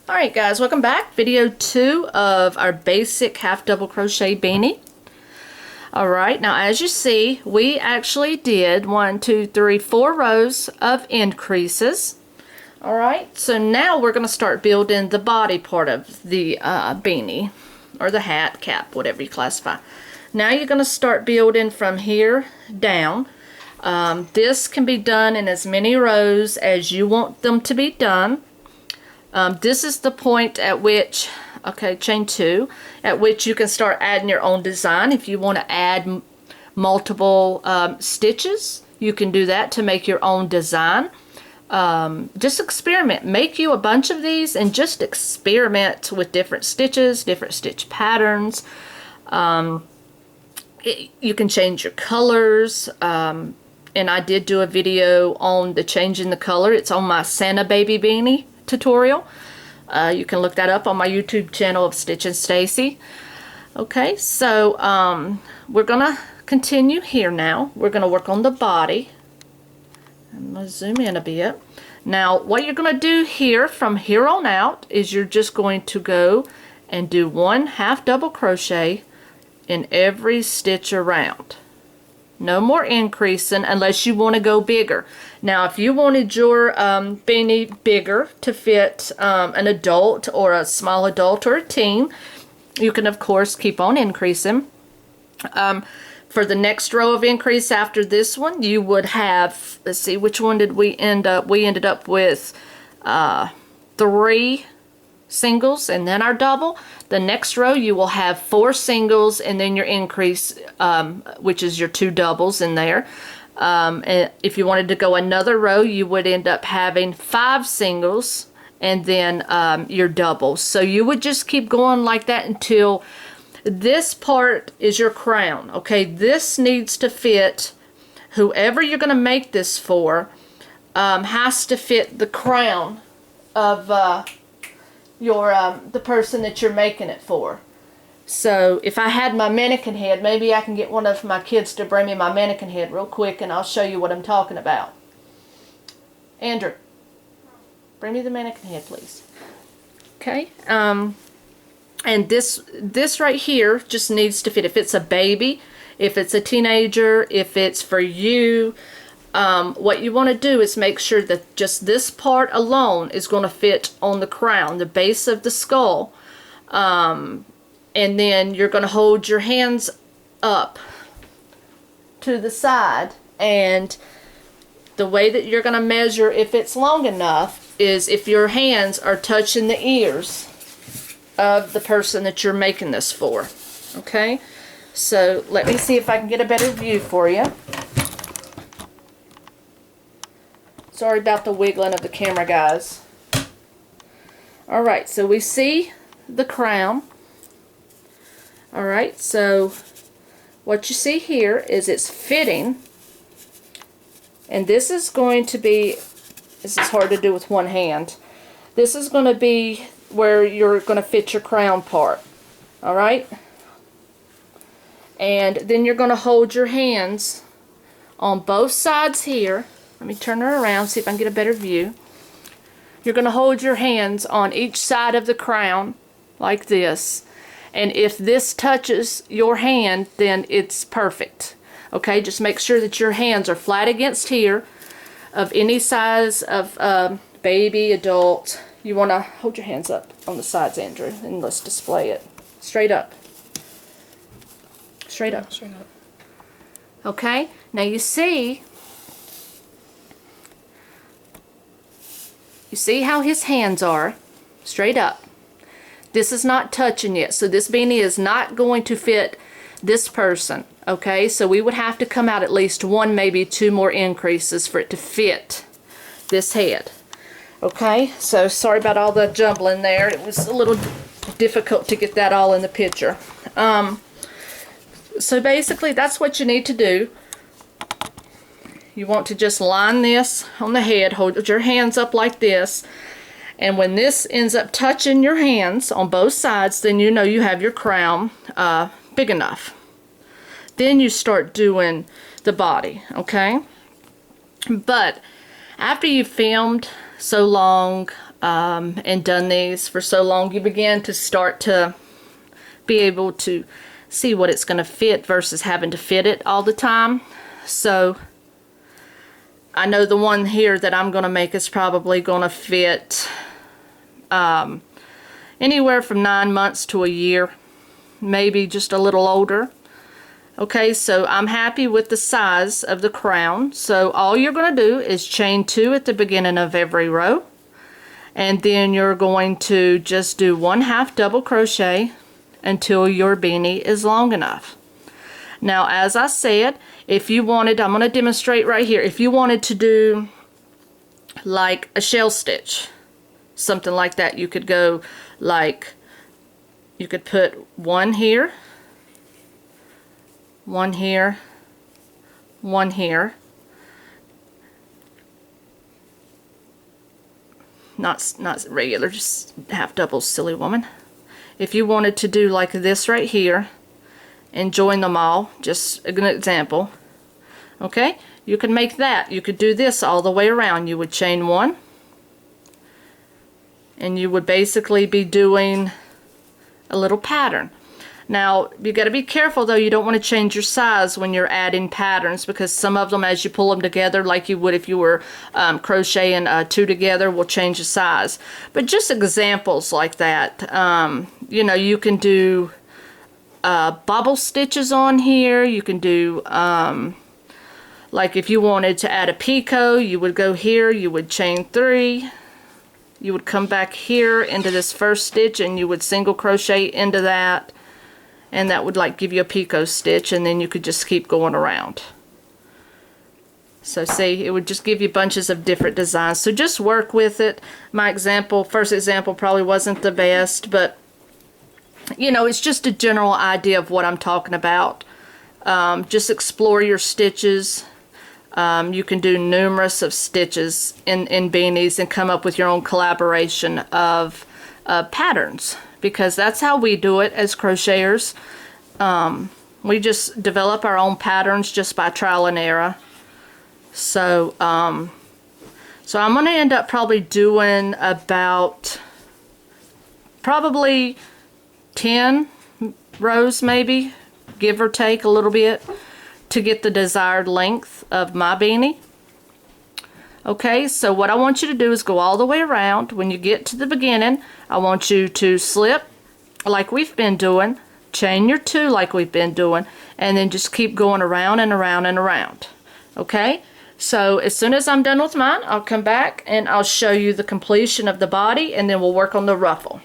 Alright guys, welcome back. Video 2 of our basic half double crochet beanie. Alright, now as you see, we actually did 4 rows of increases. Alright, so now we're going to start building the body part of the beanie, or the hat, cap, whatever you classify. Now you're going to start building from here down. This can be done in as many rows as you want them to be done. This is the point at which, okay, chain 2, at which you can start adding your own design. If you want to add multiple stitches, you can do that to make your own design. Just experiment. Make you a bunch of these and just experiment with different stitches, different stitch patterns. You can change your colors. And I did do a video on the changing the color. It's on my Santa Baby Beanie tutorial. You can look that up on my YouTube channel of Stitch and Stacy. Okay, so we're gonna continue here now. We're gonna work on the body. I'm gonna zoom in a bit. Now what you're gonna do here from here on out is you're just going to go and do 1 half double crochet in every stitch around. No more increasing unless you want to go bigger. Now if you wanted your beanie bigger to fit an adult or a small adult or a teen, you can of course keep on increasing. For the next row of increase after this one, you would have, let's see, which one did we end up? We ended up with 3 singles and then our double. The next row you will have 4 singles and then your increase, which is your 2 doubles in there. And if you wanted to go another row, you would end up having 5 singles and then your doubles. So you would just keep going like that until this part is your crown. Okay, this needs to fit whoever you're going to make this for. Has to fit the crown of the person that you're making it for. So if I had my mannequin head, maybe I can get one of my kids to bring me my mannequin head real quick and I'll show you what I'm talking about. Andrew, bring me the mannequin head, please. Okay, and this right here just needs to fit. If it's a baby, if it's a teenager, if it's for you, what you want to do is make sure that just this part alone is going to fit on the crown, the base of the skull. And then you're going to hold your hands up to the side, and the way that you're going to measure if it's long enough is if your hands are touching the ears of the person that you're making this for. Okay, so let me see if I can get a better view for you. Sorry about the wiggling of the camera, guys. Alright, so we see the crown. Alright, so what you see here is it's fitting. And this is going to be, this is hard to do with one hand. This is going to be where you're going to fit your crown part. Alright? And then you're going to hold your hands on both sides here. Let me turn her around, see if I can get a better view. You're going to hold your hands on each side of the crown like this. And if this touches your hand, then it's perfect. Okay, just make sure that your hands are flat against here of any size of baby, adult. You want to hold your hands up on the sides, Andrew, and let's display it. Straight up. Straight up. Straight up. Okay, now you see how his hands are straight up. This is not touching yet, so this beanie is not going to fit this person. Okay, so we would have to come out at least 1, maybe 2 more increases for it to fit this head. Okay, so sorry about all the jumbling there. It was a little difficult to get that all in the picture. So basically that's what you need to do. You want to just line this on the head, hold your hands up like this, and when this ends up touching your hands on both sides, then you know you have your crown big enough. Then you start doing the body, okay? But after you've filmed so long, and done these for so long, you begin to start to be able to see what it's going to fit versus having to fit it all the time. So I know the one here that I'm going to make is probably going to fit anywhere from 9 months to a year, maybe just a little older. Okay, so I'm happy with the size of the crown. So all you're going to do is chain 2 at the beginning of every row, and then you're going to just do 1/2 double crochet until your beanie is long enough. Now, as I said, if you wanted, I'm going to demonstrate right here, if you wanted to do like a shell stitch, something like that, you could go like, you could put 1 here, 1 here, 1 here. Not regular, just half doubles, silly woman. If you wanted to do like this right here and join them all, just an example, okay, you could make that. You could do this all the way around. You would chain 1, and you would basically be doing a little pattern. Now, you got to be careful though, you don't want to change your size when you're adding patterns, because some of them, as you pull them together, like you would if you were crocheting 2 together, will change the size. But just examples like that, you know, you can do bobble stitches on here. You can do, like if you wanted to add a picot, you would go here, you would chain 3, you would come back here into this first stitch, and you would single crochet into that, and that would like give you a picot stitch, and then you could just keep going around. So see, it would just give you bunches of different designs. So just work with it. My example, first example, probably wasn't the best, but you know, it's just a general idea of what I'm talking about. Just explore your stitches. You can do numerous of stitches in beanies and come up with your own collaboration of patterns, because that's how we do it as crocheters. We just develop our own patterns just by trial and error. So so I'm going to end up probably doing about probably 10 rows, maybe, give or take a little bit, to get the desired length of my beanie. Okay, so what I want you to do is go all the way around. When you get to the beginning, I want you to slip like we've been doing, chain your 2 like we've been doing, and then just keep going around and around and around. Okay, so as soon as I'm done with mine, I'll come back and I'll show you the completion of the body, and then we'll work on the ruffle.